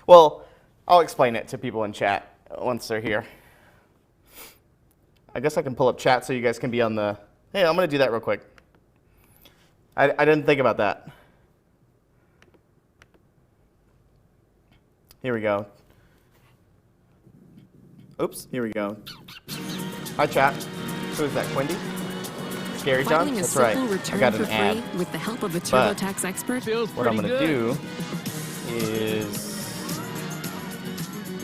Well, I'll explain it to people in chat once they're here. I guess I can pull up chat so you guys can be on the... Hey, I'm going to do that real quick. I didn't think about that. Here we go. Oops, here we go. Hi, chat. Who is that, Quindy? Scary John? That's right. I got an ad. With the help of a TurboTax expert. What I'm going to do is...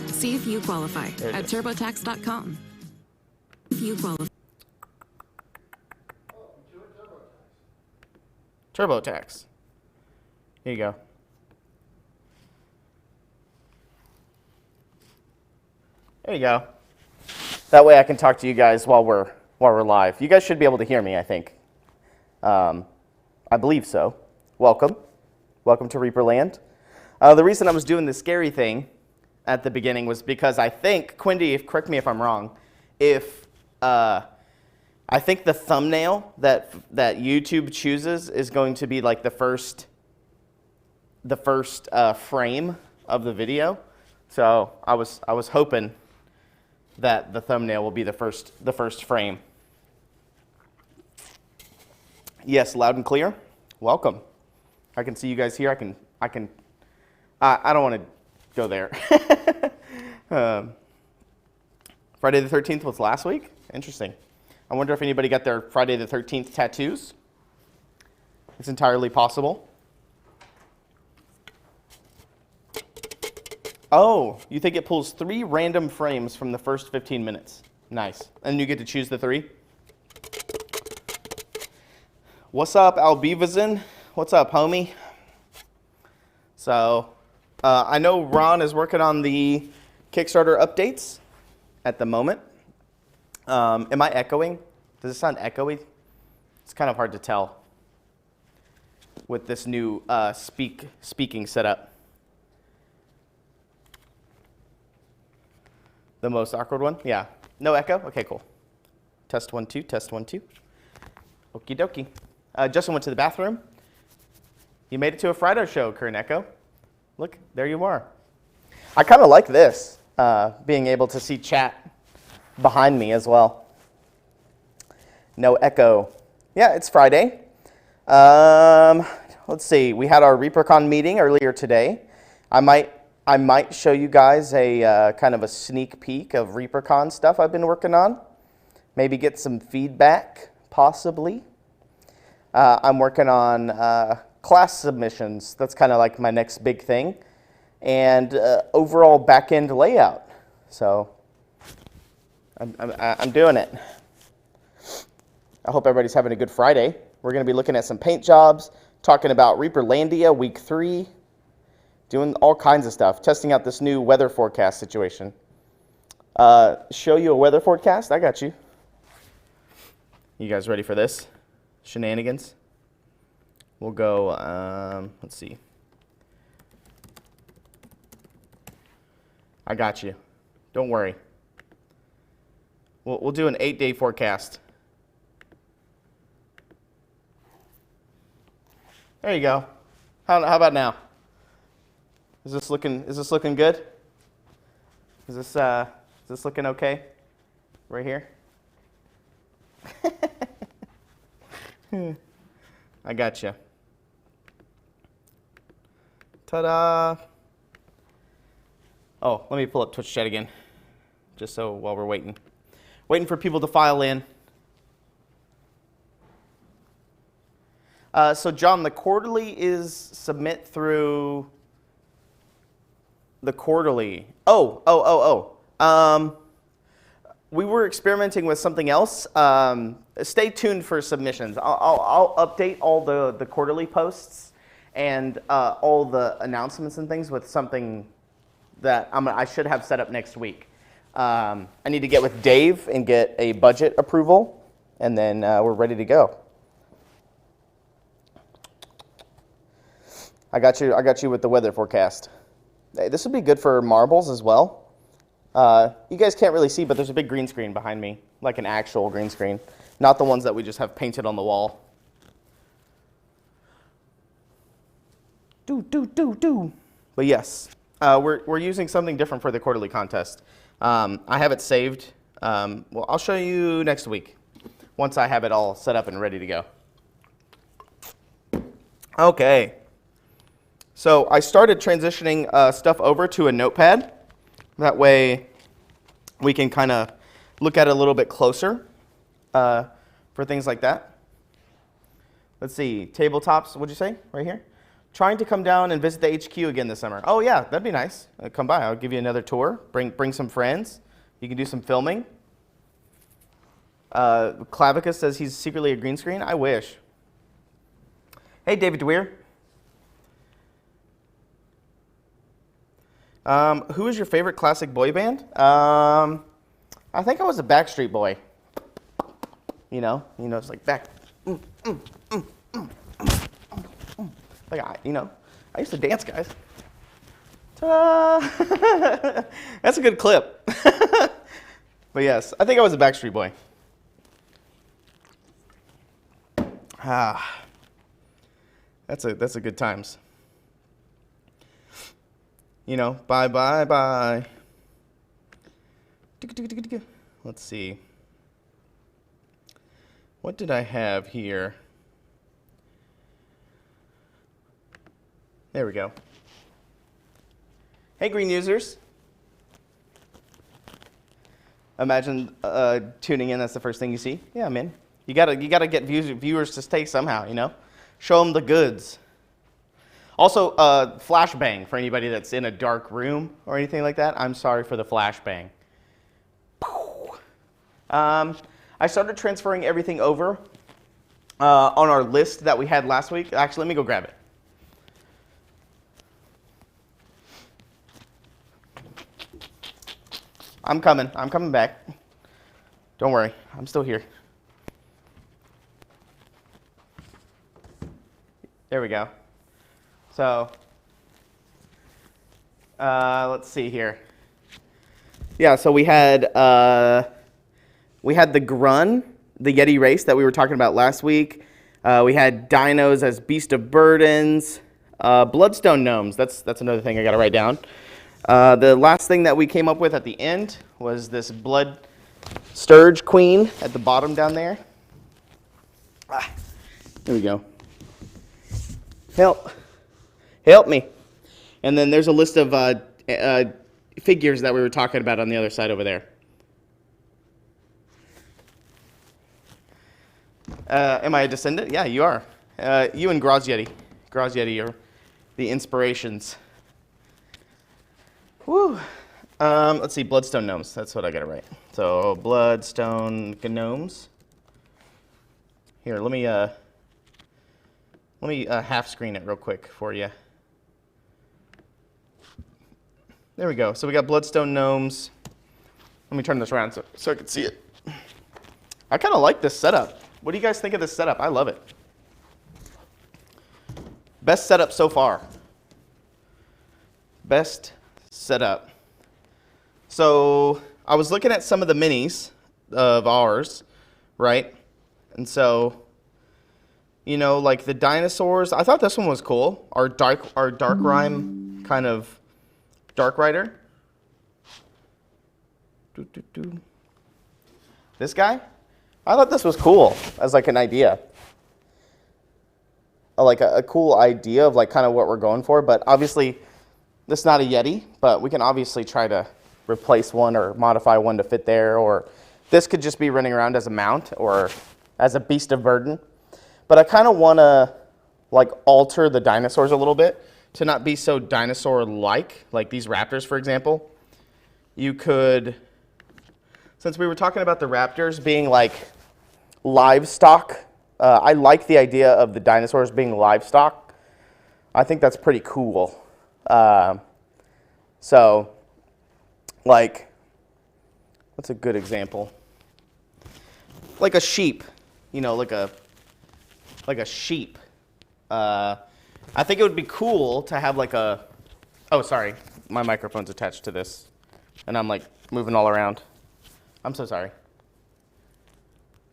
See if you qualify at turbotax.com. If you qualify. TurboTax. Here you go. There you go. That way I can talk to you guys while we're live. You guys should be able to hear me, I think. I believe so. Welcome. Welcome to ReaperLand. The reason I was doing the scary thing at the beginning was because I think, Quindy, correct me if I'm wrong, I think the thumbnail that YouTube chooses is going to be like the first frame of the video. So I was hoping that the thumbnail will be the first frame. Yes, loud and clear. Welcome. I can see you guys here. I don't want to go there. Friday the 13th was last week? Interesting. I wonder if anybody got their Friday the 13th tattoos. It's entirely possible. Oh, you think it pulls 3 random frames from the first 15 minutes. Nice. And you get to choose the 3? What's up, Albivazin? What's up, homie? So, I know Ron is working on the Kickstarter updates at the moment. Am I echoing? Does it sound echoey? It's kind of hard to tell with this new speaking setup. The most awkward one? Yeah. No echo? Okay, cool. Test 1, 2, test 1, 2. Okie dokie. Justin went to the bathroom. You made it to a Friday show, Kern Echo. Look, there you are. I kind of like this, being able to see chat behind me as well. No echo. Yeah, it's Friday. Let's see. We had our ReaperCon meeting earlier today. I might show you guys a kind of a sneak peek of ReaperCon stuff I've been working on. Maybe get some feedback, possibly. I'm working on class submissions. That's kind of like my next big thing. And overall back-end layout. So I'm doing it. I hope everybody's having a good Friday. We're going to be looking at some paint jobs, talking about ReaperLandia week 3. Doing all kinds of stuff, testing out this new weather forecast situation. Show you a weather forecast? I got you. You guys ready for this? Shenanigans? We'll go, let's see. I got you. Don't worry. We'll do an 8-day forecast. There you go. How about now? Is this looking good? Is this looking okay? Right here? I got you. Ta-da! Oh, let me pull up Twitch chat again, just so while we're waiting for people to file in. So John, the quarterly is submit through. The quarterly. We were experimenting with something else. Stay tuned for submissions. I'll update all the quarterly posts and all the announcements and things with something that I should have set up next week. I need to get with Dave and get a budget approval, and then we're ready to go. I got you with the weather forecast. Hey, this would be good for marbles as well. You guys can't really see, but there's a big green screen behind me, like an actual green screen, not the ones that we just have painted on the wall. But yes, we're using something different for the quarterly contest. I have it saved. Well, I'll show you next week once I have it all set up and ready to go. Okay. So I started transitioning stuff over to a notepad. That way we can kind of look at it a little bit closer for things like that. Let's see, tabletops, what'd you say, right here? Trying to come down and visit the HQ again this summer. Oh yeah, that'd be nice. Come by, I'll give you another tour. Bring some friends. You can do some filming. Clavicus says he's secretly a green screen. I wish. Hey, David DeWeer. Who is your favorite classic boy band? I think I was a Backstreet Boy. You know, it's like back. Like I used to dance, guys. Ta-da! That's a good clip. But yes, I think I was a Backstreet Boy. That's a good times. You know, bye. Let's see. What did I have here? There we go. Hey, green users. Imagine tuning in, that's the first thing you see. Yeah, man. You gotta get viewers to stay somehow, you know? Show them the goods. Also, flashbang for anybody that's in a dark room or anything like that. I'm sorry for the flashbang. I started transferring everything over on our list that we had last week. Actually, let me go grab it. I'm coming back. Don't worry, I'm still here. There we go. So, let's see here. Yeah, so we had the Grun, the Yeti race that we were talking about last week. We had dinos as beast of burdens, bloodstone gnomes. That's another thing I got to write down. The last thing that we came up with at the end was this blood sturge queen at the bottom down there. There we go. Help me. And then there's a list of figures that we were talking about on the other side over there. Am I a descendant? Yeah, you are. You and Graz Yeti. Graz Yeti are the inspirations. Woo. Let's see, bloodstone gnomes. That's what I gotta write. So bloodstone gnomes. Here, let me half screen it real quick for you. There we go. So we got bloodstone gnomes. Let me turn this around so I can see it. I kind of like this setup. What do you guys think of this setup? I love it. Best setup so far. Best setup. So I was looking at some of the minis of ours, right? And so, you know, like the dinosaurs, I thought this one was cool. Our dark rhyme kind of dark rider. This guy, I thought this was cool as like an idea. Like a cool idea of like kind of what we're going for, but obviously this is not a Yeti, but we can obviously try to replace one or modify one to fit there, or this could just be running around as a mount or as a beast of burden. But I kind of want to like alter the dinosaurs a little bit to not be so dinosaur-like, like these raptors, for example. You could, since we were talking about the raptors being like livestock, I like the idea of the dinosaurs being livestock. I think that's pretty cool. So, like, what's a good example? Like a sheep, you know, like a sheep. I think it would be cool to have like a, oh, sorry, my microphone's attached to this, and I'm like moving all around. I'm so sorry.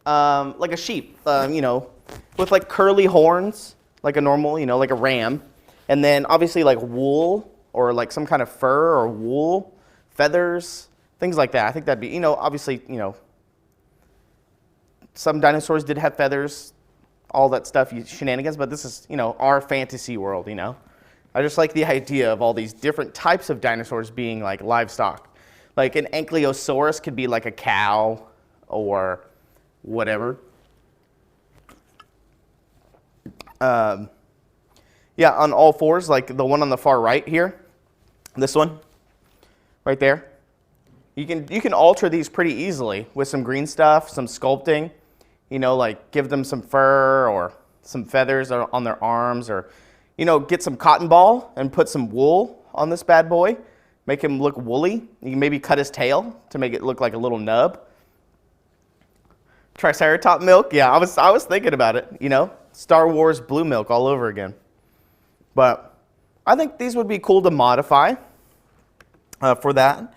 Like a sheep, you know, with like curly horns, like a normal, you know, like a ram, and then obviously like wool or like some kind of fur or wool, feathers, things like that. I think that'd be, obviously, some dinosaurs did have feathers, all that stuff, shenanigans, but this is, our fantasy world, I just like the idea of all these different types of dinosaurs being like livestock. Like an ankylosaurus could be like a cow or whatever. Yeah, on all fours, like the one on the far right here, this one, right there. You can alter these pretty easily with some green stuff, some sculpting, like give them some fur or some feathers on their arms, or, get some cotton ball and put some wool on this bad boy, make him look woolly. You can maybe cut his tail to make it look like a little nub. Triceratop milk, yeah, I was thinking about it, Star Wars blue milk all over again. But I think these would be cool to modify for that.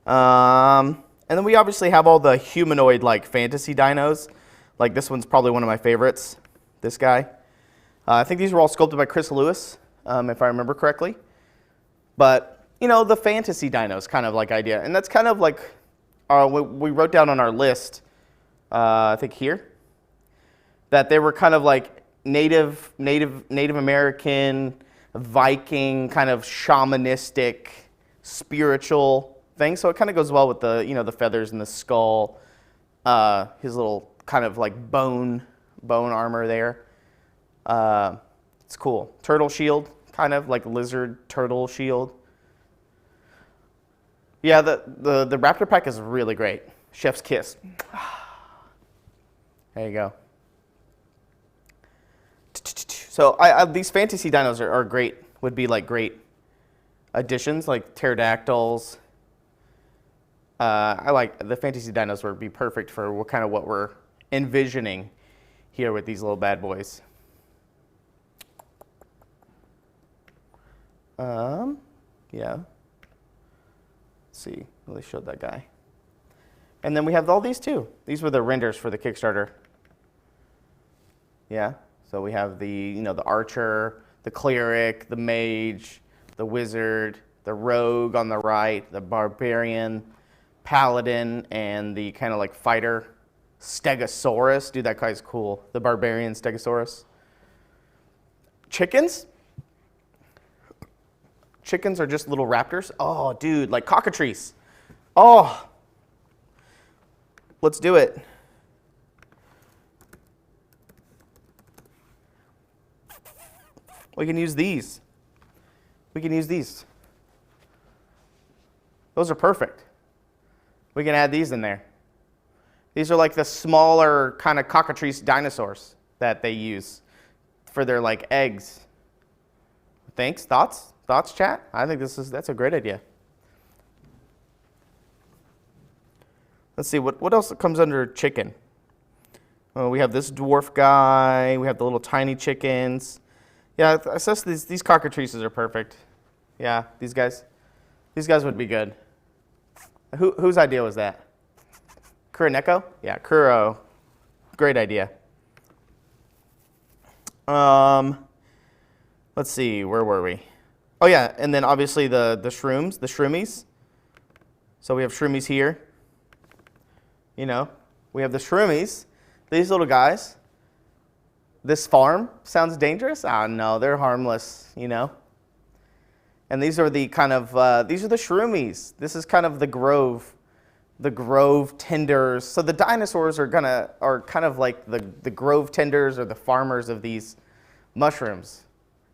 And then we obviously have all the humanoid like fantasy dinos. Like this one's probably one of my favorites, this guy. I think these were all sculpted by Chris Lewis, if I remember correctly. But, the fantasy dinos kind of like idea. And that's kind of like we wrote down on our list, I think here, that they were kind of like Native American, Viking, kind of shamanistic, spiritual thing. So it kind of goes well with the, the feathers and the skull, his little kind of like bone armor there. It's cool. Turtle shield, kind of like lizard turtle shield. Yeah, the Raptor pack is really great. Chef's kiss. There you go. So these fantasy dinos are great, would be like great additions, like pterodactyls. I like the fantasy dinos would be perfect for what we're envisioning here with these little bad boys. Yeah. Let's see, they showed that guy. And then we have all these too. These were the renders for the Kickstarter. Yeah. So we have the, the archer, the cleric, the mage, the wizard, the rogue on the right, the barbarian, paladin, and the kind of like fighter stegosaurus. Dude, that guy's cool. The barbarian stegosaurus. Chickens? Chickens are just little raptors. Oh, dude, like cockatrice. Oh, let's do it. We can use these. Those are perfect. We can add these in there. These are like the smaller kind of cockatrice dinosaurs that they use for their like eggs. Thanks. Thoughts, chat? I think that's a great idea. Let's see, what else comes under chicken? We have this dwarf guy. We have the little tiny chickens. Yeah, I guess these cockatrices are perfect. Yeah, these guys would be good. Whose idea was that? Kuroneko? Yeah, Kuro. Great idea. Let's see, where were we? Oh yeah, and then obviously the shroomies. So we have shroomies here. We have the shroomies, these little guys. This farm sounds dangerous? Oh no, they're harmless, And these are the kind of, these are the shroomies. This is kind of the grove tenders. So the dinosaurs are kind of like the grove tenders or the farmers of these mushrooms.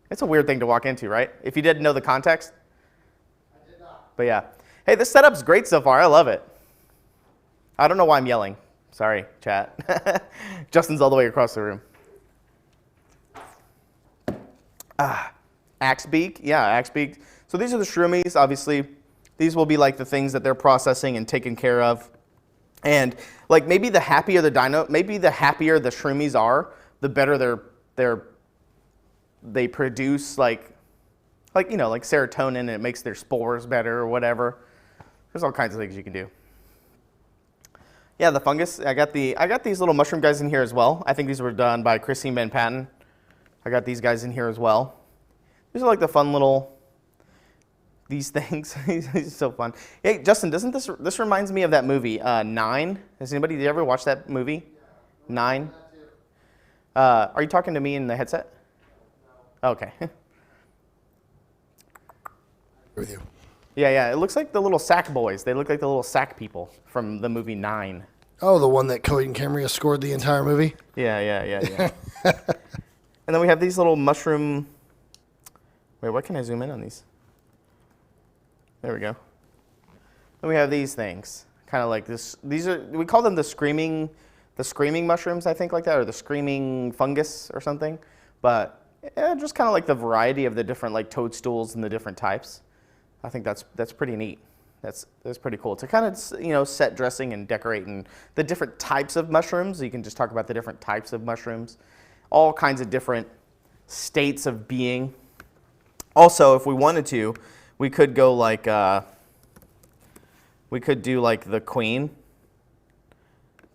It's a weird thing to walk into, right? If you didn't know the context. I did not. But yeah. Hey, this setup's great so far. I love it. I don't know why I'm yelling. Sorry, chat. Justin's all the way across the room. Axebeak. Yeah, Axebeak. So these are the shroomies, obviously. These will be like the things that they're processing and taking care of. And like maybe the happier the shroomies are, the better they produce like serotonin, and it makes their spores better or whatever. There's all kinds of things you can do. Yeah, the fungus. I got these little mushroom guys in here as well. I think these were done by Christine Van Patten. I got these guys in here as well. These are like the fun little these things. He's so fun. Hey, Justin, doesn't this reminds me of that movie, Nine? Has anybody did you ever watch that movie? Nine? Are you talking to me in the headset? No. Okay. With you. Yeah. It looks like the little sack boys. They look like the little sack people from the movie Nine. Oh, the one that Cohen and Camaria scored the entire movie? Yeah. And then we have these little mushroom. Wait, what can I zoom in on these? There we go. Then we have these things, kind of like this. We call them the screaming mushrooms, I think, like that, or the screaming fungus or something. But just kind of like the variety of the different like toadstools and the different types. I think that's pretty neat. That's pretty cool to kind of set dressing and decorating the different types of mushrooms. You can just talk about the different types of mushrooms, all kinds of different states of being. Also, if we wanted to, we could go like we could do like the queen.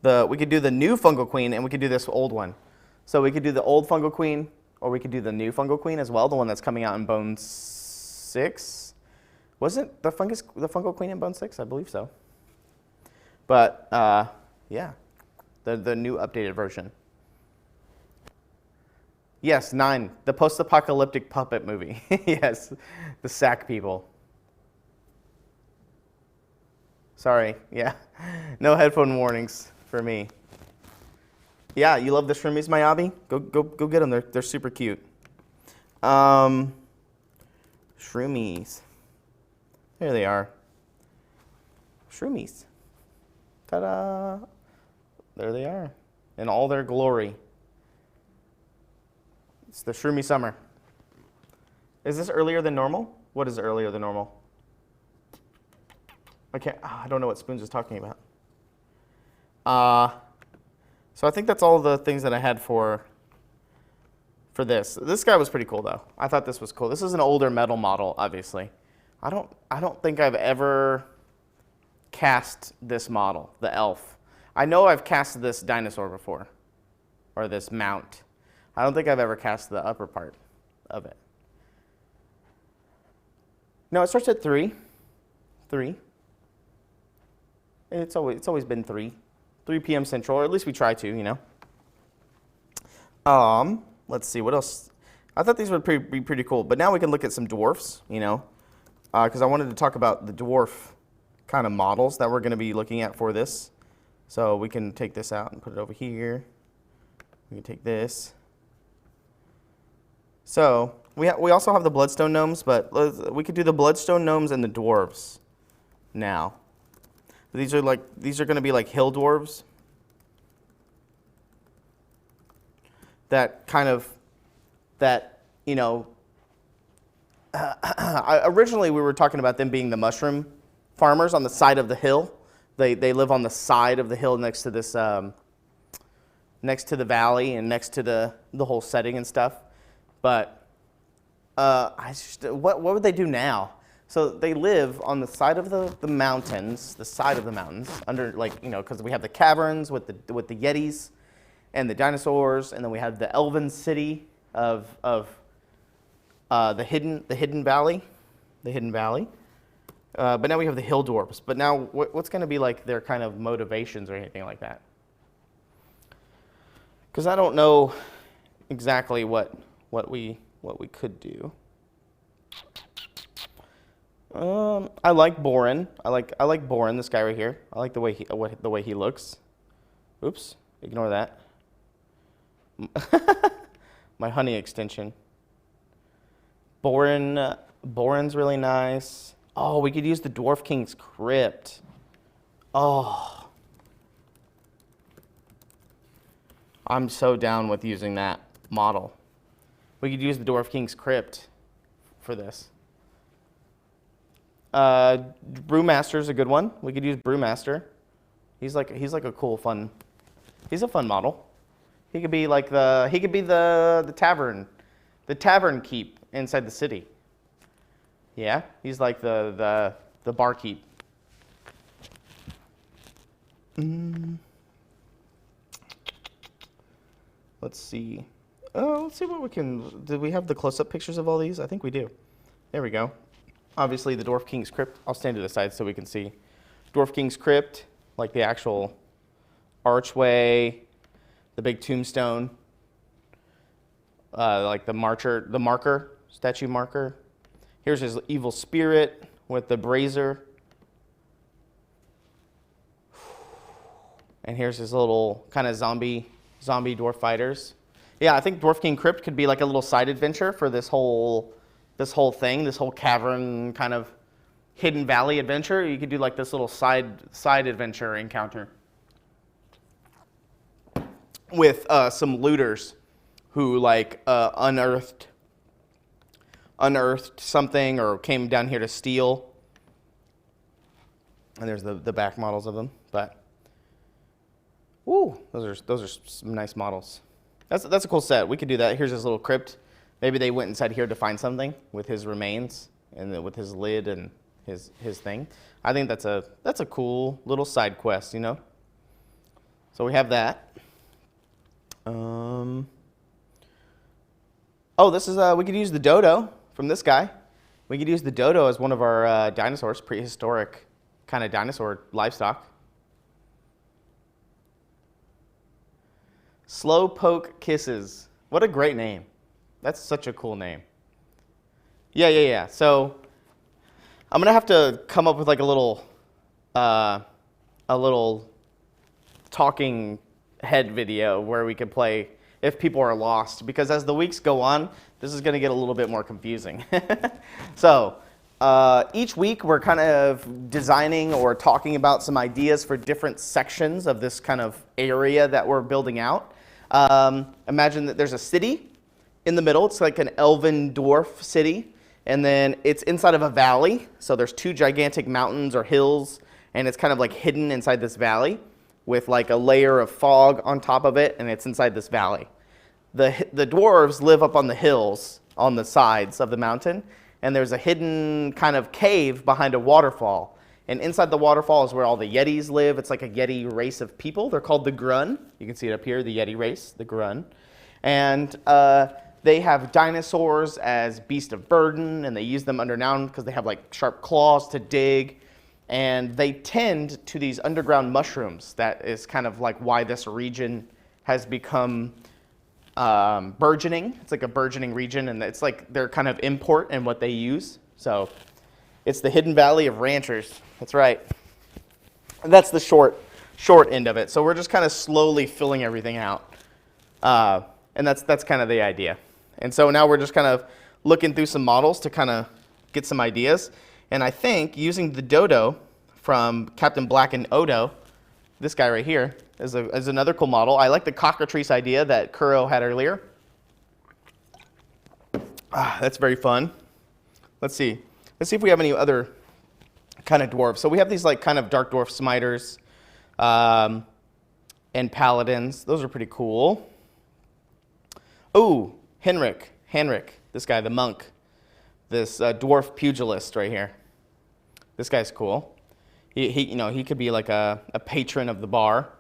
We could do the new fungal queen, and we could do this old one. So we could do the old fungal queen, or we could do the new fungal queen as well, the one that's coming out in Bone 6. Wasn't the fungal queen in Bone 6? I believe so. But yeah, the new updated version. Yes, 9, the post-apocalyptic puppet movie. Yes, the sack people. Sorry, yeah, no headphone warnings for me. Yeah, you love the Shroomies, Mayabi? Go get them. They're super cute. Shroomies. There they are. Shroomies. Ta-da! There they are, in all their glory. It's the Shroomy Summer. Is this earlier than normal? What is earlier than normal? I don't know what Spoons is talking about. So I think that's all the things that I had for this. This guy was pretty cool though. I thought this was cool. This is an older metal model, obviously. I don't think I've ever cast this model, the elf. I know I've cast this dinosaur before, or this mount. I don't think I've ever cast the upper part of it. No, it starts at 3. 3. It's always been 3. 3 p.m. Central, or at least we try to, Let's see, what else? I thought these would be pretty cool, but now we can look at some dwarfs, because I wanted to talk about the dwarf kind of models that we're going to be looking at for this. So we can take this out and put it over here. We can take this. So we also have the bloodstone gnomes, but we could do the bloodstone gnomes and the dwarves now. These are going to be like hill dwarves. Originally we were talking about them being the mushroom farmers on the side of the hill. They live on the side of the hill next to this, next to the valley and next to the whole setting and stuff. But what would they do now? So they live on the side of the mountains, under because we have the caverns with the yetis and the dinosaurs, and then we have the elven city of the hidden valley. But now we have the hill dwarfs. But now what's going to be like their kind of motivations or anything like that? Because I don't know exactly what we could do. I like Borin. I like Borin, this guy right here. I like the way he looks. Oops, ignore that. My honey extension. Borin's really nice. Oh, we could use the Dwarf King's Crypt. Oh. I'm so down with using that model. We could use the Dwarf King's Crypt for this. Brewmaster's a good one. We could use Brewmaster. He's like a cool, fun. He's a fun model. He could be like the tavern keep inside the city. Yeah, he's like the barkeep. Let's see. Let's see what we can. Do we have the close-up pictures of all these? I think we do. There we go. obviously the Dwarf King's Crypt. I'll stand to the side so we can see. Dwarf King's Crypt, like the actual archway, the big tombstone, like the marker, statue marker. Here's his evil spirit with the brazier. And here's his little kind of zombie dwarf fighters. Yeah, I think Dwarf King Crypt could be like a little side adventure for this whole thing, this whole cavern kind of hidden valley adventure. You could do like this little side adventure encounter with some looters who like unearthed something or came down here to steal. And there's the back models of them, but woo, those are some nice models. That's a cool set. We could do that. Here's his little crypt. Maybe they went inside here to find something with his remains and with his lid and his thing. I think that's a cool little side quest, you know. So we have that. Oh, this is we could use the dodo from this guy. We could use the dodo as one of our dinosaurs, prehistoric kind of dinosaur livestock. Slowpoke Kisses. What a great name. That's such a cool name. Yeah. So I'm gonna have to come up with like a little talking head video where we could play if people are lost, because as the weeks go on, this is gonna get a little bit more confusing. So each week we're kind of designing or talking about some ideas for different sections of this kind of area that we're building out. Imagine that there's a city in the middle. It's like an elven dwarf city. And then it's inside of a valley. So there's two gigantic mountains or hills. And it's kind of like hidden inside this valley with like a layer of fog on top of it. And it's inside this valley. The dwarves live up on the hills on the sides of the mountain. And there's a hidden kind of cave behind a waterfall. And inside the waterfall is where all the Yetis live. It's like a Yeti race of people. They're called the Grun. You can see it up here, the Yeti race, the Grun. And they have dinosaurs as beasts of burden, and they use them underground because they have like sharp claws to dig. And they tend to these underground mushrooms. That is kind of like why this region has become burgeoning. It's like a burgeoning region, and it's like their kind of import and what they use. So it's the hidden valley of ranchers. That's right. And that's the short end of it. So we're just kind of slowly filling everything out. And that's kind of the idea. And so now we're just kind of looking through some models to kind of get some ideas. And I think using the dodo from Captain Black and Odo, this guy right here, is another cool model. I like the cockatrice idea that Kuro had earlier. That's very fun. Let's see if we have any other kind of dwarves. So we have these like kind of dark dwarf smiters and paladins. Those are pretty cool. Oh, Henrik, this guy, the monk, this dwarf pugilist right here. This guy's cool. He could be like a patron of the bar,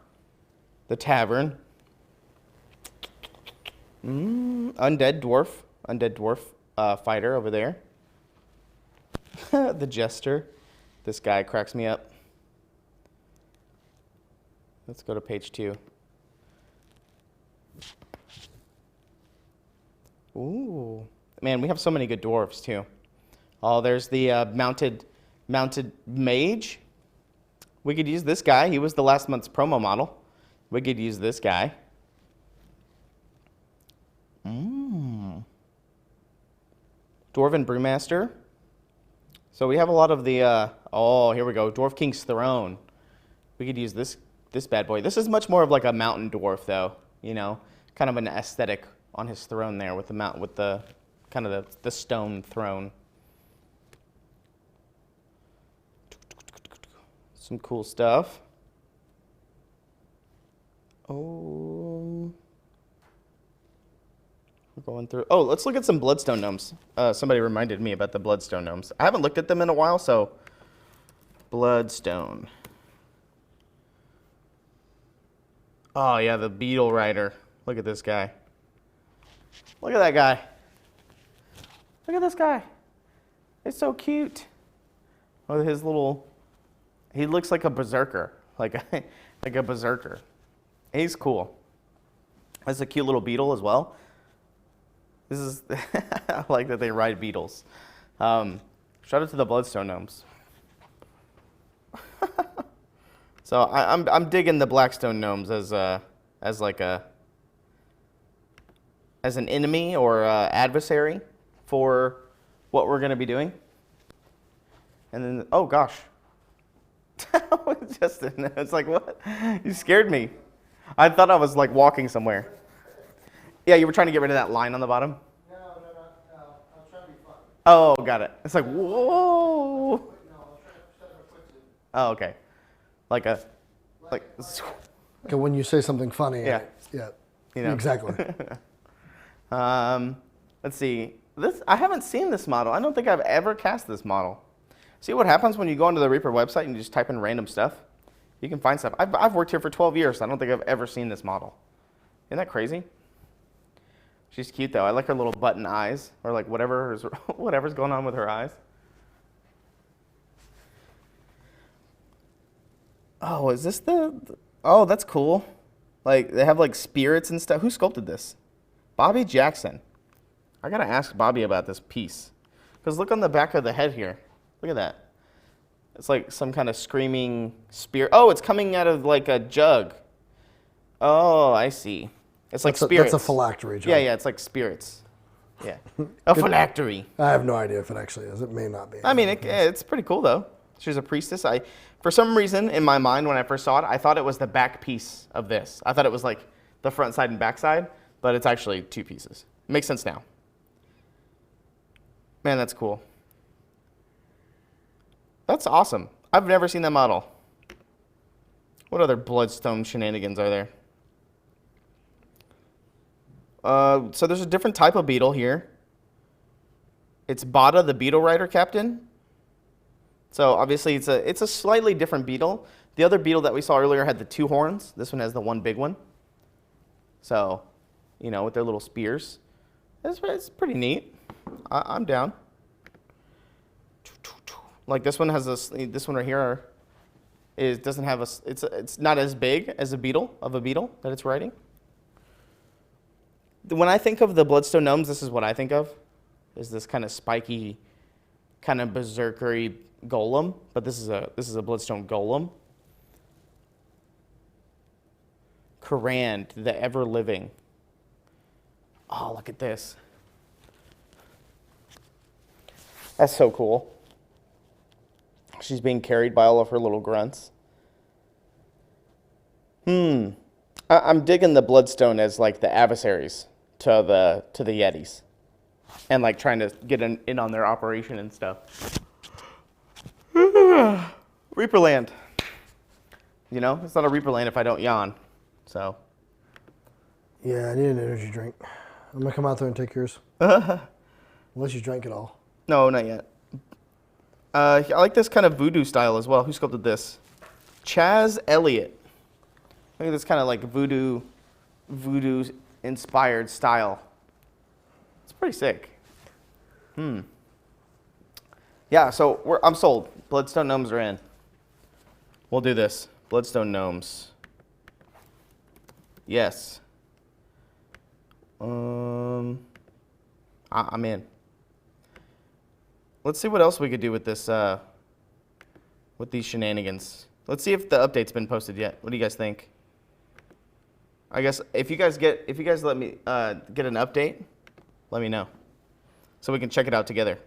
the tavern. Undead dwarf fighter over there. The jester. This guy cracks me up. Let's go to page 2. Ooh, man, we have so many good dwarves too. Oh, there's the mounted mage. We could use this guy. He was the last month's promo model. We could use this guy. Dwarven Brewmaster. So we have a lot of the, here we go, Dwarf King's Throne. We could use this bad boy. This is much more of like a mountain dwarf though, you know, kind of an aesthetic on his throne there with the kind of the stone throne. Some cool stuff. Oh, we're going through. Oh, let's look at some bloodstone gnomes. Somebody reminded me about the bloodstone gnomes. I haven't looked at them in a while, so bloodstone. Oh yeah, the beetle rider. Look at this guy. Look at that guy. Look at this guy. It's so cute. With his little, he looks like a berserker, like a berserker. He's cool. That's a cute little beetle as well. This is, I like that they ride beetles. Shout out to the Bloodstone gnomes. So I'm digging the Blackstone gnomes as an enemy or adversary for what we're gonna be doing. And then, oh gosh. Justin, it's like, what? You scared me. I thought I was like walking somewhere. Yeah, you were trying to get rid of that line on the bottom? No. I was trying to be funny. Oh, got it. It's like, whoa. No, I was trying to set up a quick zoom. Oh, okay. Like Okay, when you say something funny. Yeah. Yeah. You know. Exactly. Let's see. I haven't seen this model. I don't think I've ever cast this model. See what happens when you go onto the Reaper website and you just type in random stuff? You can find stuff. I've worked here for 12 years. So I don't think I've ever seen this model. Isn't that crazy? She's cute though. I like her little button eyes, or like whatever's going on with her eyes. Oh, is this oh, that's cool. Like they have like spirits and stuff. Who sculpted this? Bobby Jackson. I gotta ask Bobby about this piece. Because look on the back of the head here. Look at that. It's like some kind of screaming spirit. Oh, it's coming out of like a jug. Oh, I see. It's like spirits. That's a phylactery, John. Yeah, it's like spirits. Yeah. A phylactery. I have no idea if it actually is. It may not be. I mean, it's pretty cool though. She's a priestess. For some reason, in my mind, when I first saw it, I thought it was the back piece of this. I thought it was like the front side and back side, but it's actually two pieces. Makes sense now. Man, that's cool. That's awesome. I've never seen that model. What other Bloodstone shenanigans are there? So there's a different type of beetle here. It's Bada, the beetle rider captain. So obviously it's a slightly different beetle. The other beetle that we saw earlier had the two horns. This one has the one big one. So, with their little spears. It's pretty neat. I'm down. Like this one has this one right here doesn't have it's not as big as a beetle that it's riding. When I think of the Bloodstone gnomes, this is what I think of. Is this kind of spiky, kind of berserkery golem, but this is a Bloodstone golem. Karand, the ever living. Oh, look at this. That's so cool. She's being carried by all of her little grunts. I'm digging the Bloodstone as like the adversaries to the Yetis, and like trying to get in on their operation and stuff. ReaperLand. It's not a ReaperLand if I don't yawn. So. Yeah, I need an energy drink. I'm gonna come out there and take yours. Unless you drank it all. No, not yet. I like this kind of voodoo style as well. Who sculpted this? Chaz Elliott. Look at this kind of like voodoo inspired style. It's pretty sick. Yeah, so I'm sold. Bloodstone gnomes are in. We'll do this. Bloodstone gnomes. Yes. I'm in. Let's see what else we could do with this, with these shenanigans. Let's see if the update's been posted yet. What do you guys think? I guess if you guys let me get an update, let me know, so we can check it out together.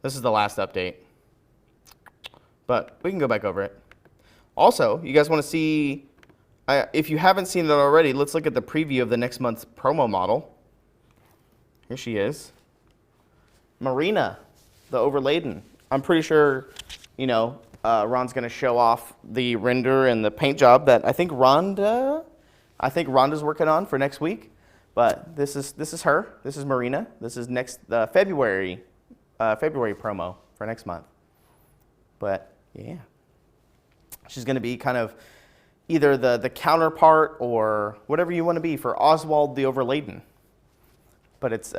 This is the last update, but we can go back over it. Also, you guys want to see? If you haven't seen it already, let's look at the preview of the next month's promo model. Here she is. Marina, the Overladen. I'm pretty sure, Ron's going to show off the render and the paint job that I think Rhonda's working on for next week. But this is her. This is Marina. This is next February promo for next month. But yeah, she's going to be kind of either the counterpart or whatever you want to be for Oswald the Overladen. But it's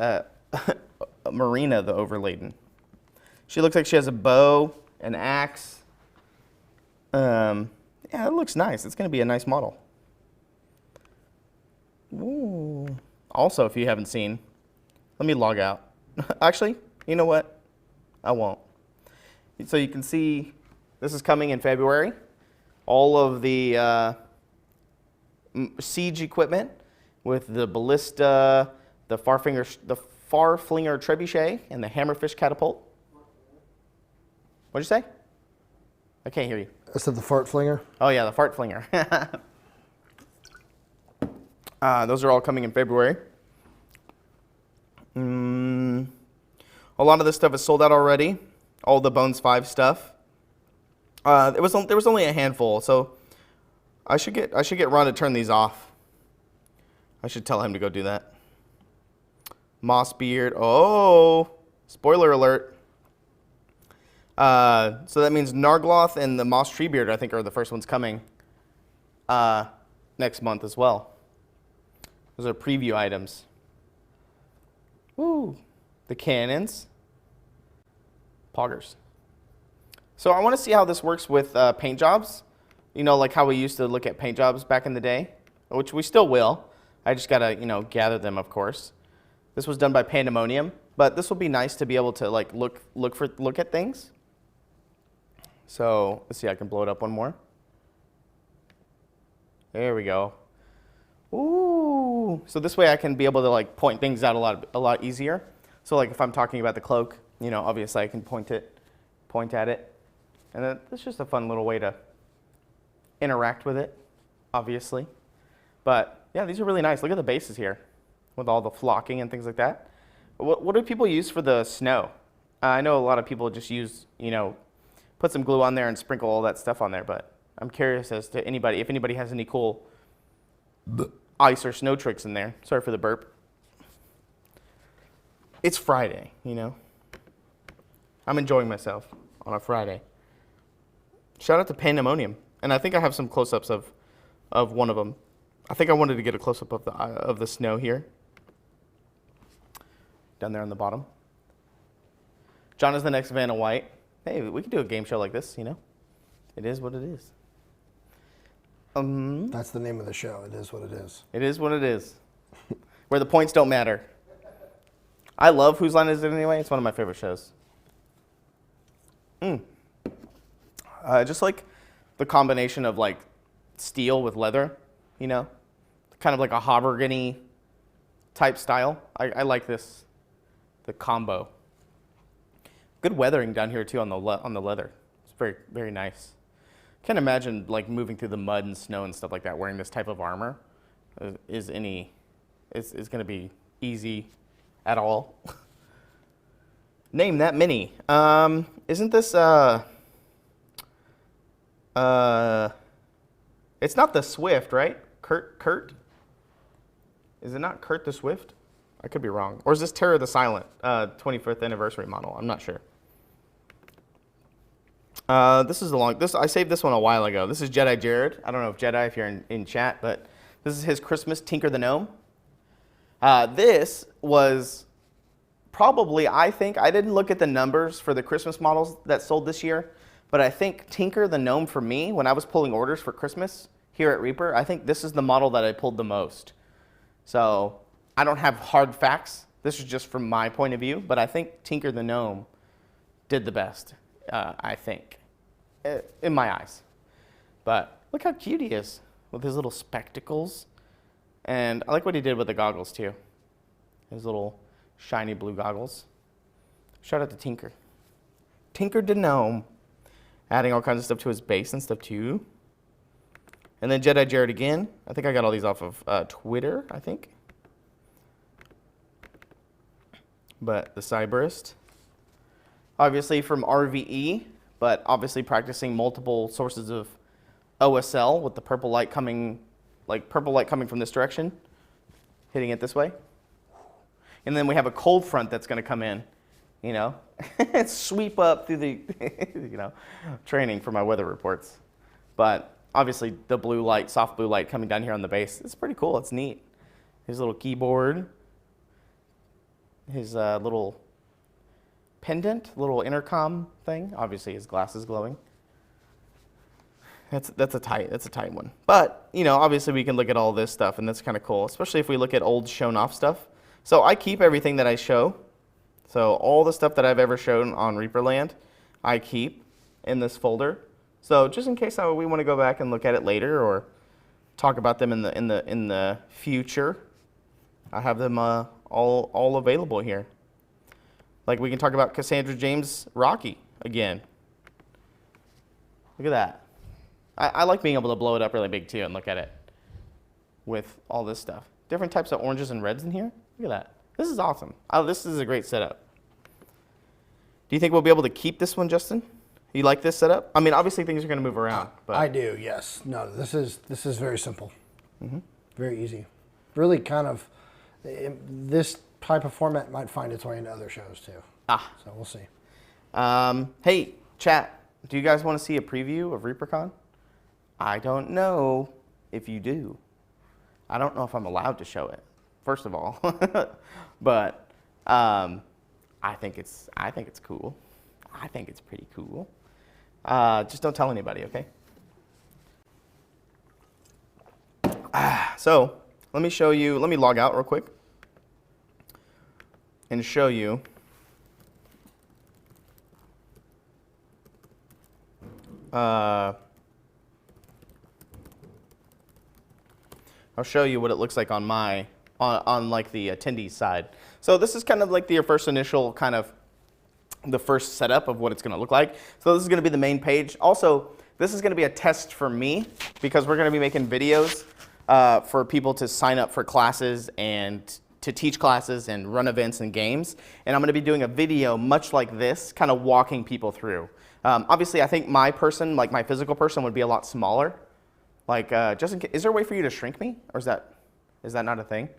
Marina the Overladen. She looks like she has a bow, an axe. Yeah, it looks nice. It's going to be a nice model. Ooh. Also, if you haven't seen, let me log out. Actually, you know what? I won't. So you can see this is coming in February. All of the siege equipment with the ballista, the Farflinger trebuchet, and the hammerfish catapult. What'd you say? I can't hear you. I said the fart flinger. Oh yeah, the fart flinger. Those are all coming in February. A lot of this stuff is sold out already. All the Bones 5 stuff. There was only a handful, so I should get Ron to turn these off. I should tell him to go do that. Mossbeard. Oh, spoiler alert. So that means Nargloth and the Moss Treebeard, I think, are the first ones coming next month as well. Those are preview items. Woo. The cannons. Poggers. So I want to see how this works with paint jobs. You know, like how we used to look at paint jobs back in the day, which we still will. I just got to, gather them, of course. This was done by Pandemonium, but this will be nice to be able to like look at things. So let's see, I can blow it up one more. There we go. Ooh. So this way I can be able to like point things out a lot easier. So like if I'm talking about the cloak, obviously I can point at it. And that's just a fun little way to interact with it, obviously. But yeah, these are really nice. Look at the bases here with all the flocking and things like that. What do people use for the snow? I know a lot of people just use, put some glue on there and sprinkle all that stuff on there, but I'm curious as to if anybody has any cool ice or snow tricks in there. Sorry for the burp. It's Friday, I'm enjoying myself on a Friday. Shout out to Pandemonium. And I think I have some close-ups of one of them. I think I wanted to get a close-up of the snow here. Down there on the bottom. John is the next Vanna White. Hey, we could do a game show like this, It is what it is. That's the name of the show. It is what it is. It is what it is. Where the points don't matter. I love Whose Line Is It Anyway? It's one of my favorite shows. Just like the combination of like steel with leather, kind of like a Hobergany type style. I like this, the combo. Good weathering down here too on the leather. It's very, very nice. Can't imagine like moving through the mud and snow and stuff like that wearing this type of armor is going to be easy at all. Name that mini. Isn't this it's not the Swift, right? Kurt? Is it not Kurt the Swift? I could be wrong. Or is this Terror the Silent 25th anniversary model? I'm not sure. This is I saved this one a while ago. This is Jedi Jared. I don't know if Jedi, if you're in chat, but this is his Christmas Tinker the Gnome. This was probably, I think, I didn't look at the numbers for the Christmas models that sold this year, but I think Tinker the Gnome for me, when I was pulling orders for Christmas here at Reaper, I think this is the model that I pulled the most. So I don't have hard facts. This is just from my point of view, but I think Tinker the Gnome did the best, I think, in my eyes. But look how cute he is with his little spectacles. And I like what he did with the goggles too. His little shiny blue goggles. Shout out to Tinker. Tinker the Gnome. Adding all kinds of stuff to his base and stuff too. And then Jedi Jared again. I think I got all these off of Twitter, I think. But the Cyberist. Obviously from RVE, but obviously practicing multiple sources of OSL with the purple light coming from this direction, hitting it this way. And then we have a cold front that's going to come in, and sweep up through the, training for my weather reports. But obviously the blue light, soft blue light coming down here on the base, it's pretty cool. It's neat. His little keyboard, his little pendant, little intercom thing. Obviously, his glass is glowing. That's a tight one. But, you know, obviously we can look at all this stuff, and that's kind of cool, especially if we look at old shown off stuff. So I keep everything that I show. So all the stuff that I've ever shown on ReaperLand, I keep in this folder. So just in case we want to go back and look at it later or talk about them in the future, I have them all available here. Like we can talk about Cassandra James Rocky again. Look at that. I like being able to blow it up really big too and look at it with all this stuff. Different types of oranges and reds in here. Look at that. This is awesome. This is a great setup. Do you think we'll be able to keep this one, Justin? You like this setup? I mean, obviously things are going to move around. But I do, yes. No, this is very simple. Very easy. Really kind of, this type of format might find its way into other shows too. So we'll see. Hey, chat, do you guys want to see a preview of ReaperCon? I don't know if you do. I don't know if I'm allowed to show it, first of all. But I think it's cool. I think it's pretty cool. Just don't tell anybody, okay? So let me show you. Let me log out real quick and show you. I'll show you what it looks like on my on like the attendees side. So this is kind of like the first initial kind of the first setup of what it's going to look like. So this is going to be the main page. Also, this is going to be a test for me because we're going to be making videos for people to sign up for classes and to teach classes and run events and games. And I'm going to be doing a video much like this, kind of walking people through. Obviously, I think my person, like my physical person, would be a lot smaller. Like, just in case, is there a way for you to shrink me, or is that not a thing?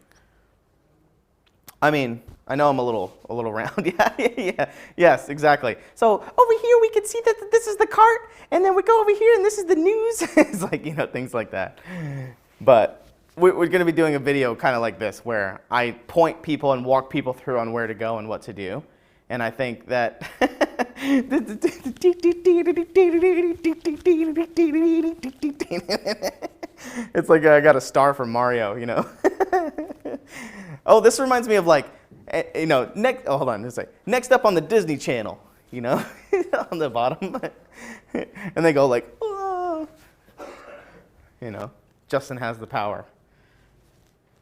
I mean, I know I'm a little round. Yeah, yes, exactly. So over here we can see that this is the cart, and then we go over here and this is the news. It's like, you know, things like that. But we're going to be doing a video kind of like this, where I point people and walk people through on where to go and what to do. And I think that it's like I got a star from Mario, you know. Oh, this reminds me of like, you know, hold on, next up on the Disney Channel, you know, on the bottom, and they go like, oh. You know, Justin has the power,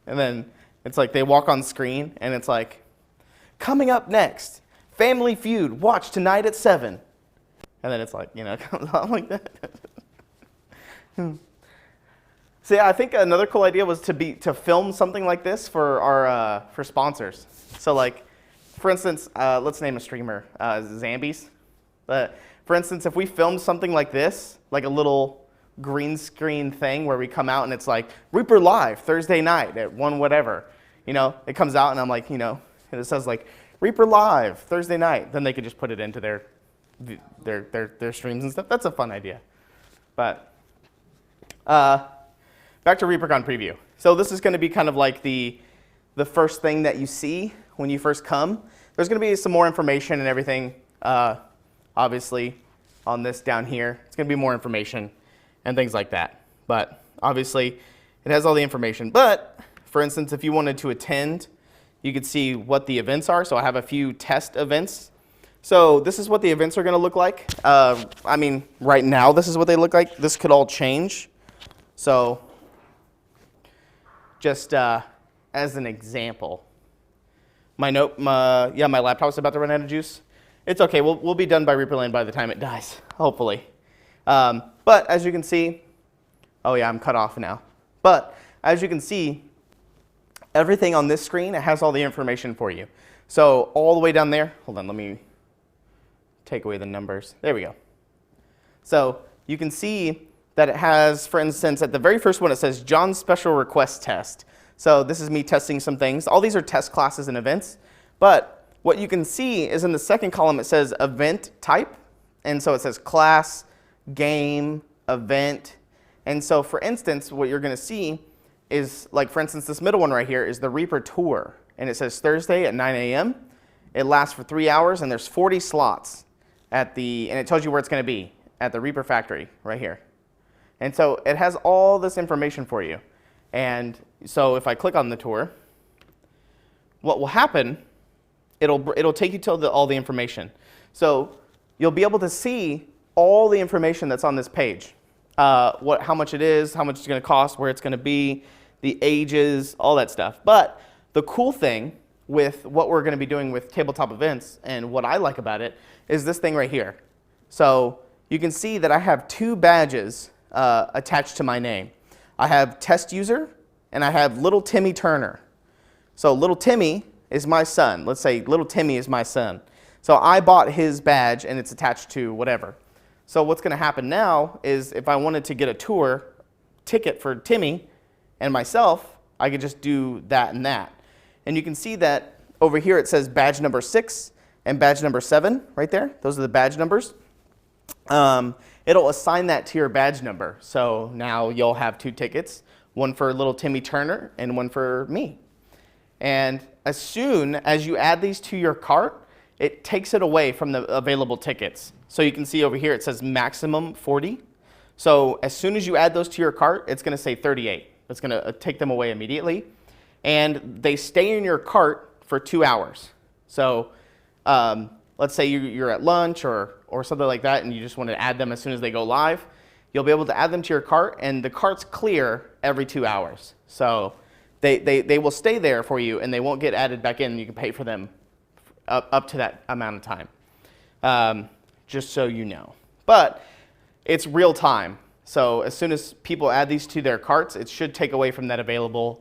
and then it's like they walk on screen, and it's like, coming up next. Family Feud, watch tonight at 7. And then it's like, you know, it comes on like that. So yeah, I think another cool idea was to film something like this for our for sponsors. So like, for instance, let's name a streamer, Zambies. For instance, if we filmed something like this, like a little green screen thing where we come out and it's like, ReaperLive, Thursday night at 1 whatever. You know, it comes out and I'm like, you know, and it says like, ReaperLive, Thursday night. Then they could just put it into their streams and stuff. That's a fun idea. But back to ReaperCon preview. So this is going to be kind of like the first thing that you see when you first come. There's going to be some more information and everything, obviously, on this down here. It's going to be more information and things like that. But obviously, it has all the information. But for instance, if you wanted to attend, you can see what the events are. So I have a few test events. So this is what the events are going to look like. I mean, right now, this is what they look like. This could all change. So just as an example, my laptop's about to run out of juice. It's okay. We'll be done by ReaperLand by the time it dies, hopefully. But as you can see, oh yeah, I'm cut off now. But as you can see, everything on this screen, it has all the information for you. So all the way down there, hold on, let me take away the numbers. There we go. So you can see that it has, for instance, at the very first one, it says John's Special Request Test. So this is me testing some things. All these are test classes and events. But what you can see is in the second column, it says event type. And so it says class, game, event. And so for instance, what you're going to see is, like, for instance, this middle one right here is the Reaper Tour. And it says Thursday at 9 a.m. It lasts for 3 hours, and there's 40 slots and it tells you where it's going to be at the Reaper factory right here. And so it has all this information for you. And so if I click on the tour, what will happen, it'll take you to all the information. So you'll be able to see all the information that's on this page. How much it is, how much it's going to cost, where it's going to be, the ages, all that stuff. But the cool thing with what we're going to be doing with tabletop events, and what I like about it, is this thing right here. So you can see that I have 2 badges attached to my name. I have test user, and I have little Timmy Turner. So little Timmy is my son. Let's say little Timmy is my son. So I bought his badge, and it's attached to whatever. So what's going to happen now is if I wanted to get a tour ticket for Timmy and myself, I could just do that and that. And you can see that over here it says badge number 6 and badge number 7 right there. Those are the badge numbers. It'll assign that to your badge number. So now you'll have 2 tickets, one for little Timmy Turner and one for me. And as soon as you add these to your cart, it takes it away from the available tickets. So you can see over here it says maximum 40. So as soon as you add those to your cart, it's going to say 38. It's going to take them away immediately. And they stay in your cart for 2 hours. So let's say you're at lunch or something like that, and you just want to add them as soon as they go live. You'll be able to add them to your cart, and the cart's clear every 2 hours. So they will stay there for you, and they won't get added back in. You can pay for them up to that amount of time, just so you know. But it's real time. So as soon as people add these to their carts, it should take away from that available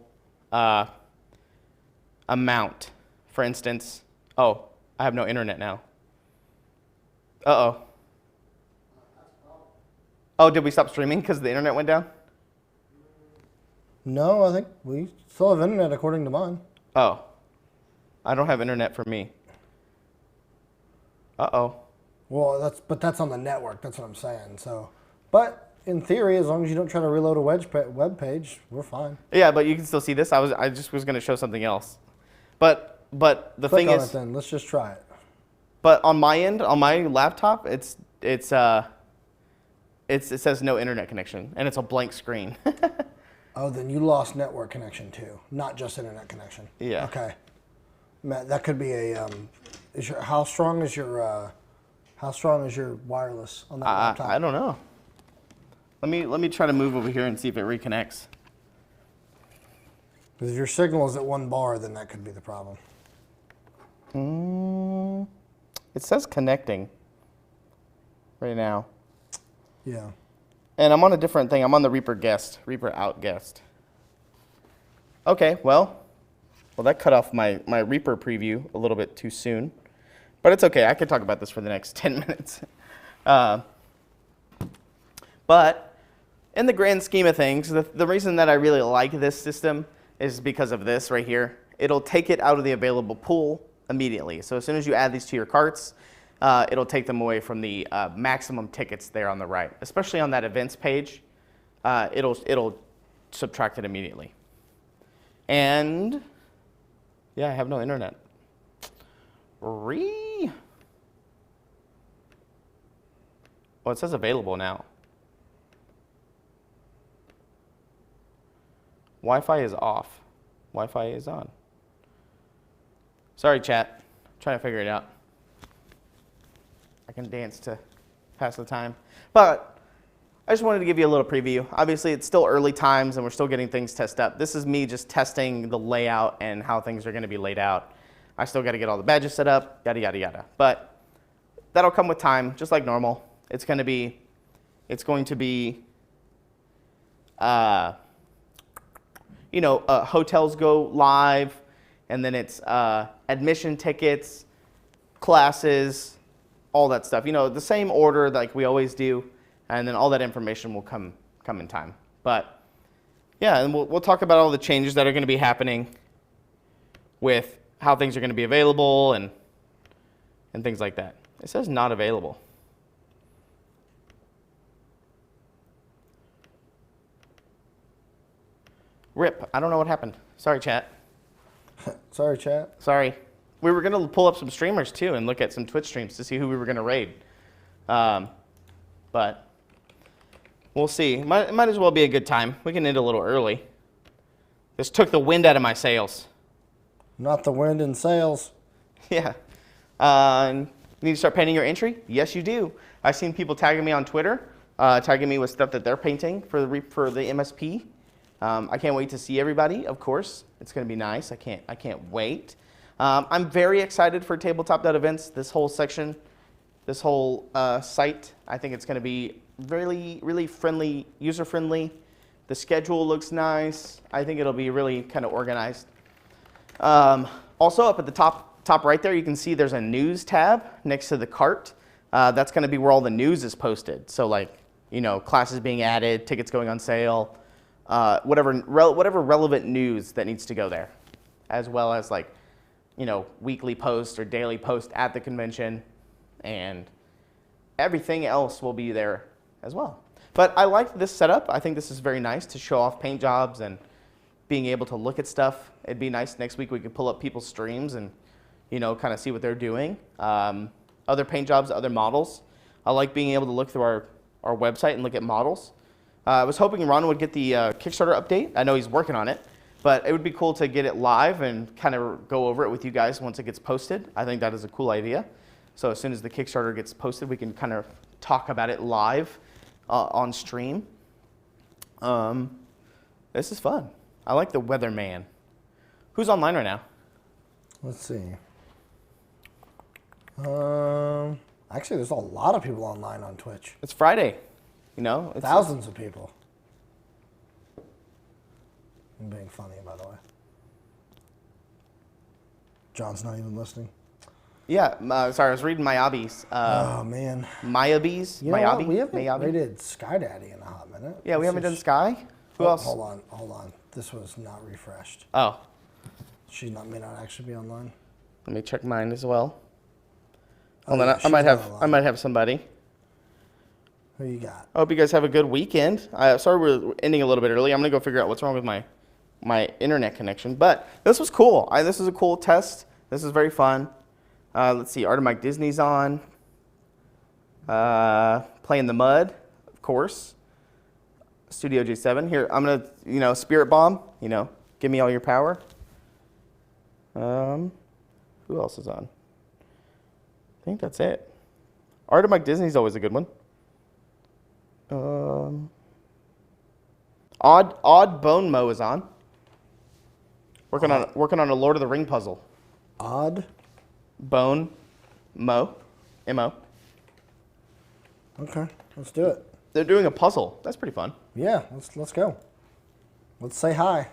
amount. For instance, oh, I have no internet now. Uh-oh. Oh, did we stop streaming because the internet went down? No, I think we still have internet according to mine. Oh, I don't have internet for me. Uh-oh. Well, that's on the network. That's what I'm saying. So, but in theory, as long as you don't try to reload a web page, we're fine. Yeah, but you can still see this. I just was going to show something else. But the Click thing on is, it then. Let's just try it. but on my end, on my laptop, it says no internet connection, and it's a blank screen. Oh, then you lost network connection too, not just internet connection. Yeah. Okay. Matt, that could be a. How strong is your wireless on that laptop? I don't know. Let me try to move over here and see if it reconnects. Because if your signal is at 1 bar, then that could be the problem. It says connecting right now. Yeah. And I'm on a different thing. I'm on the Reaper out guest. Okay, well, that cut off my Reaper preview a little bit too soon. But it's okay. I could talk about this for the next 10 minutes. But in the grand scheme of things, the reason that I really like this system is because of this right here. It'll take it out of the available pool immediately. So as soon as you add these to your carts, it'll take them away from the maximum tickets there on the right, especially on that events page. It'll subtract it immediately. And yeah, I have no internet. Oh, it says available now. Wi-Fi is off. Wi-Fi is on. Sorry, chat. I'm trying to figure it out. I can dance to pass the time. But I just wanted to give you a little preview. Obviously, it's still early times, and we're still getting things tested up. This is me just testing the layout and how things are going to be laid out. I still got to get all the badges set up, yada, yada, yada. But that'll come with time, just like normal. It's going to be hotels go live, and then it's admission tickets, classes, all that stuff. The same order like we always do, and then all that information will come in time. But yeah, and we'll talk about all the changes that are going to be happening with how things are going to be available and things like that. It says not available. RIP. I don't know what happened. Sorry, chat. Sorry, chat. Sorry. we were gonna pull up some streamers too and look at some Twitch streams to see who we were gonna raid. But we'll see. Might as well be a good time. We can end a little early. This took the wind out of my sails. Not the wind in sails. Yeah. You need to start painting your entry? Yes, you do. I've seen people tagging me on Twitter, tagging me with stuff that they're painting for the MSP. I can't wait to see everybody. Of course, it's going to be nice. I can't wait. I'm very excited for tabletop.events. This whole section, this whole site. I think it's going to be really, really friendly, user friendly. The schedule looks nice. I think it'll be really kind of organized. Also, up at the top right there, you can see there's a news tab next to the cart. That's going to be where all the news is posted. So, like, you know, classes being added, tickets going on sale, whatever relevant news that needs to go there, as well as, like, you know, weekly posts or daily posts at the convention, and everything else will be there as well. But I like this setup. I think this is very nice to show off paint jobs and being able to look at stuff. It'd be nice next week we could pull up people's streams and, you know, kind of see what they're doing. Other paint jobs, other models. I like being able to look through our website and look at models. I was hoping Ron would get the Kickstarter update. I know he's working on it, but it would be cool to get it live and kind of go over it with you guys once it gets posted. I think that is a cool idea. So as soon as the Kickstarter gets posted, we can kind of talk about it live on stream. This is fun. I like the weatherman. Who's online right now? Let's see. Actually, there's a lot of people online on Twitch. It's Friday. You know, Thousands of people. I'm being funny, by the way. John's not even listening. Yeah, sorry, I was reading Mayabi's. Oh, man. Mayabi's? You know what? Mayabi? We haven't Mayabi? rated Skydaddy in a hot minute. Yeah, we haven't done Sky. Who else? Hold on. This was not refreshed. Oh, She may not actually be online. let me check mine as well. Hold yeah, on, I she's might not have online. somebody. Who you got? I hope you guys have a good weekend. Sorry we're ending a little bit early. I'm gonna go figure out what's wrong with my internet connection. But this was cool. This is a cool test. This is very fun. Let's see, Art of Mike Disney's on. Play in the Mud, of course. Studio J7. Here, I'm gonna, Spirit Bomb. Give me all your power. Who else is on? I think that's it. Art of Mike Disney's always a good one. Odd Bone Mo is on. Working on a Lord of the Ring puzzle. Odd Bone Mo, M-O. Okay, let's do it. They're doing a puzzle. That's pretty fun. Yeah, let's go. Let's say hi.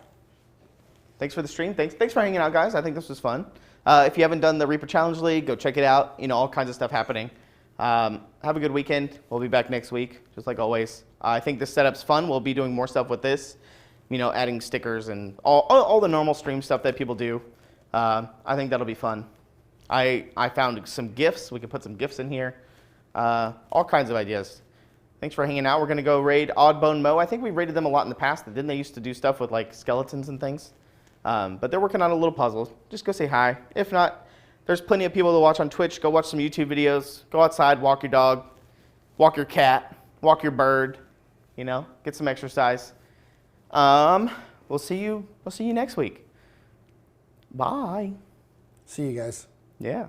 Thanks for the stream. Thanks for hanging out, guys. I think this was fun. If you haven't done the Reaper Challenge League, go check it out. All kinds of stuff happening. Have a good weekend. We'll be back next week, just like always. I think this setup's fun. We'll be doing more stuff with this, adding stickers and all the normal stream stuff that people do. I think that'll be fun. I found some GIFs. We can put some GIFs in here. All kinds of ideas. Thanks for hanging out. We're going to go raid Oddbone Mo. I think we raided them a lot in the past. Didn't they used to do stuff with like skeletons and things? But they're working on a little puzzle. Just go say hi. If not, there's plenty of people to watch on Twitch. Go watch some YouTube videos. Go outside, walk your dog, walk your cat, walk your bird. Get some exercise. We'll see you next week. Bye. See you guys. Yeah.